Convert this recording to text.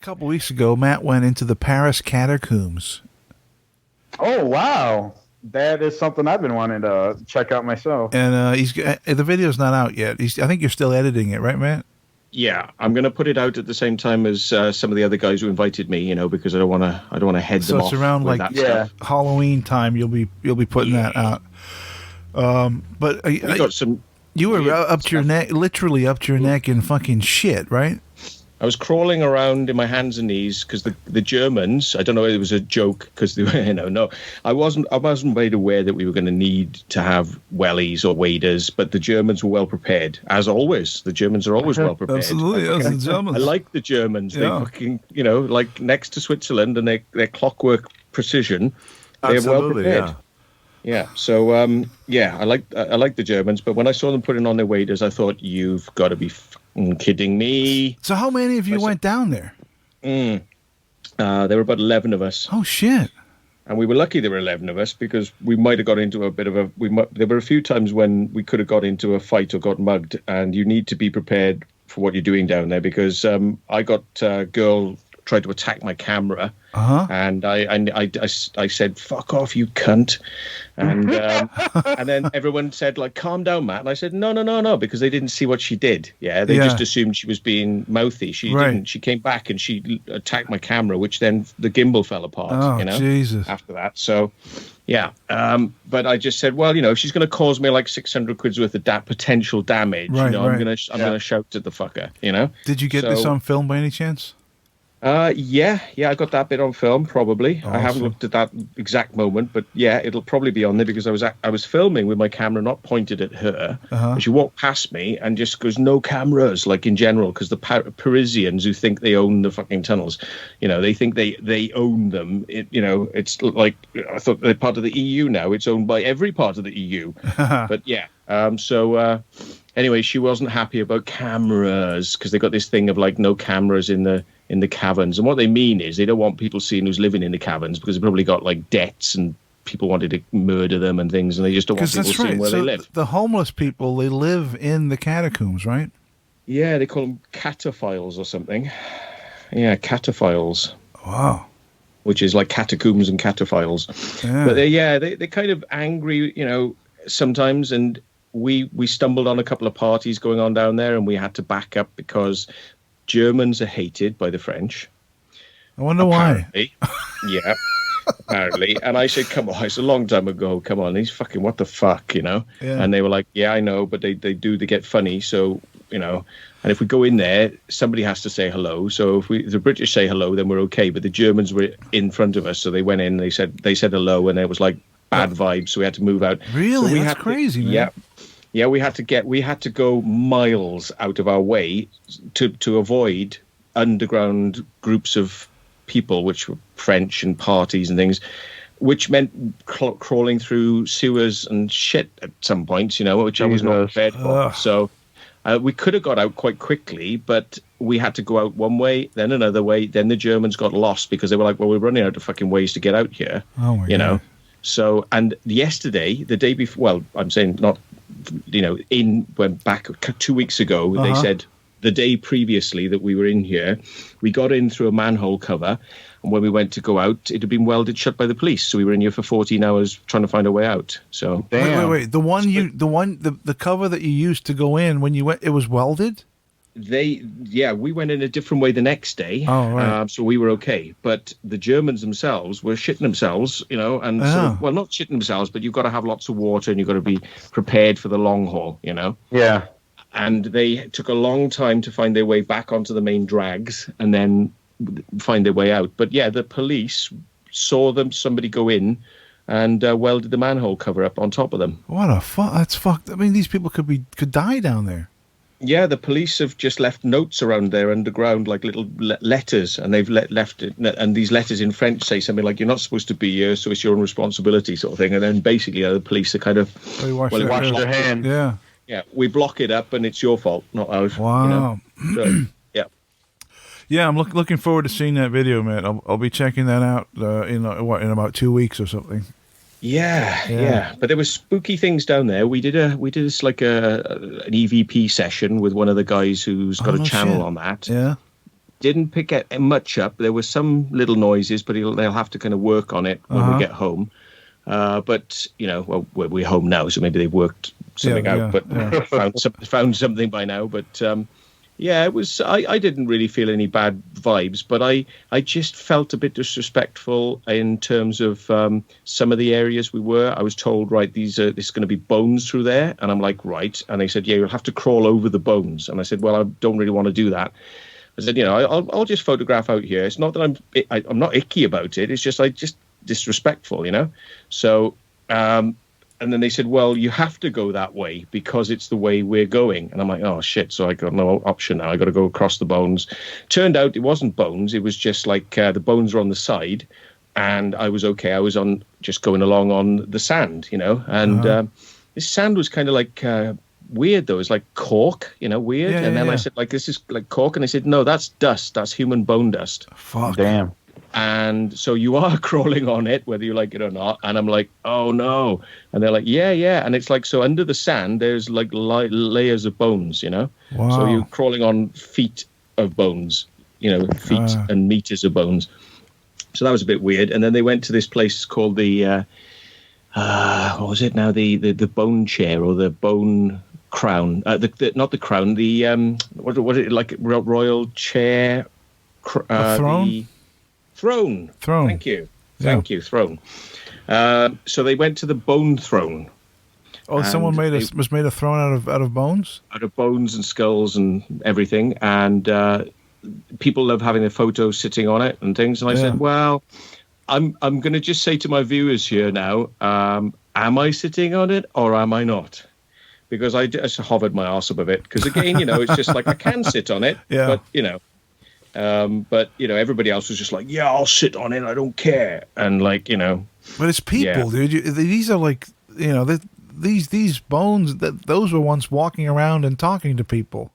couple weeks ago, Matt went into the Paris Catacombs. Oh, wow. That is something I've been wanting to check out myself. And the video's not out yet. I think you're still editing it, right, Matt? Yeah, I'm going to put it out at the same time as some of the other guys who invited me, because I don't want to head them off. So it's around with like that stuff. Halloween time. You'll be putting that out. But we got some. You were up to your neck, literally up to your neck in fucking shit, right? I was crawling around in my hands and knees because the Germans, I don't know if it was a joke because no, I wasn't made aware that we were going to need to have wellies or waders, but the Germans were well prepared, as always. The Germans are always well prepared. Absolutely, that's the Germans. I like the Germans. Yeah. They fucking, like next to Switzerland and their clockwork precision, they're well prepared. Yeah. So, I like the Germans, but when I saw them putting on their waders, I thought, you've got to be kidding me. So how many of you went down there? There were about 11 of us. Oh, shit. And we were lucky there were 11 of us because we might have got into a bit of a... There were a few times when we could have got into a fight or got mugged, and you need to be prepared for what you're doing down there because I got a girl tried to attack my camera. And I said, "Fuck off, you cunt," and and then everyone said, like, "Calm down, Matt." And I said, "No," because they didn't see what she did. They just assumed she was being mouthy. She didn't. She came back and she attacked my camera, which then the gimbal fell apart. Oh, Jesus! After that, so yeah. But I just said, well, if she's going to cause me like 600 quid's worth of potential damage, I'm gonna shout at the fucker. Did you get this on film by any chance? Yeah, I got that bit on film, probably. Awesome. I haven't looked at that exact moment, but yeah, it'll probably be on there because I was filming with my camera not pointed at her. And she walked past me and just goes, "No cameras," like in general, because the Parisians who think they own the fucking tunnels, they think they own them. It's like, I thought they're part of the EU now. It's owned by every part of the EU. But yeah, anyway, she wasn't happy about cameras because they got this thing of like no cameras in the caverns, and what they mean is they don't want people seeing who's living in the caverns because they've probably got like debts and people wanted to murder them and things, and they just don't want people seeing where they live. The homeless people, they live in the catacombs, right? Yeah, they call them cataphiles or something. Yeah, cataphiles. Wow. Which is like catacombs and cataphiles. Yeah. But they're kind of angry, sometimes, and we stumbled on a couple of parties going on down there, and we had to back up because Germans are hated by the French. I wonder why. Yeah, apparently. And I said, come on, it's a long time ago. Come on, he's fucking, what the fuck, Yeah. And they were like, yeah, I know, but they get funny. So, and if we go in there, somebody has to say hello. So if the British say hello, then we're okay. But the Germans were in front of us. So they went in, they said hello, and it was like bad vibes. So we had to move out. Really? So That's crazy, man. Yeah. Yeah, we had to go miles out of our way to avoid underground groups of people, which were French and parties and things, which meant crawling through sewers and shit at some points, which I was not prepared for. So we could have got out quite quickly, but we had to go out one way, then another way. Then the Germans got lost because they were like, well, we're running out of fucking ways to get out here. Oh my God. So, and yesterday, the day before, well, I'm saying not, went back 2 weeks ago, they said the day previously that we were in here, we got in through a manhole cover, and when we went to go out, it had been welded shut by the police. So we were in here for 14 hours trying to find a way out. So wait, the cover that you used to go in when you went, it was welded? We went in a different way the next day. Oh, right. So we were okay. But the Germans themselves were shitting themselves, and well, not shitting themselves, but you've got to have lots of water and you've got to be prepared for the long haul, Yeah. And they took a long time to find their way back onto the main drags and then find their way out. But yeah, the police saw somebody go in and welded the manhole cover up on top of them. What a fuck! That's fucked. I mean, these people could die down there. Yeah, the police have just left notes around there underground, like little letters, and they've left it. And these letters in French say something like, "You're not supposed to be here, so it's your own responsibility," sort of thing. And then basically, the police are kind of wash their hands. Yeah. Yeah, we block it up, and it's your fault, not ours. Wow. So, yeah. Yeah, I'm looking forward to seeing that video, man. I'll be checking that out in about 2 weeks or something. Yeah. But there were spooky things down there. We did this like an EVP session with one of the guys who's got a channel on that. Yeah. didn't pick much up. There were some little noises, but they'll have to kind of work on it when we get home. But well, we're home now, so maybe they've worked something out, but found something by now. But it was. I didn't really feel any bad vibes, but I just felt a bit disrespectful in terms of some of the areas we were. I was told, right, this is going to be bones through there, and I'm like, right, and they said, yeah, you'll have to crawl over the bones, and I said, well, I don't really want to do that. I said, I'll just photograph out here. It's not that I'm not icky about it. It's just disrespectful, So. And then they said, well, you have to go that way because it's the way we're going. And I'm like, oh, shit. So I got no option now. I got to go across the bones. Turned out it wasn't bones. It was just like the bones were on the side. And I was okay. I was just going along on the sand, And this sand was kind of like weird, though. It was like cork, weird. Yeah, and then I said, like, this is like cork. And they said, no, that's dust. That's human bone dust. Fuck. Damn. And so you are crawling on it, whether you like it or not. And I'm like, oh, no. And they're like, yeah. And it's like, so under the sand, there's like layers of bones, Wow. So you're crawling on feet of bones, feet and meters of bones. So that was a bit weird. And then they went to this place called the, what was it now? The bone chair or the bone crown. Not the crown, the, what was it, like royal chair? A throne? Throne. Thank you. Throne. So they went to the bone throne. Oh, someone made a throne out of bones? Out of bones and skulls and everything. And people love having their photos sitting on it and things. And I said, well, I'm going to just say to my viewers here now, am I sitting on it or am I not? Because I just hovered my arse up a bit. Because again, it's just like I can sit on it, but but everybody else was just like, yeah, I'll sit on it, I don't care, and like but it's people, dude. These are like these bones those were once walking around and talking to people.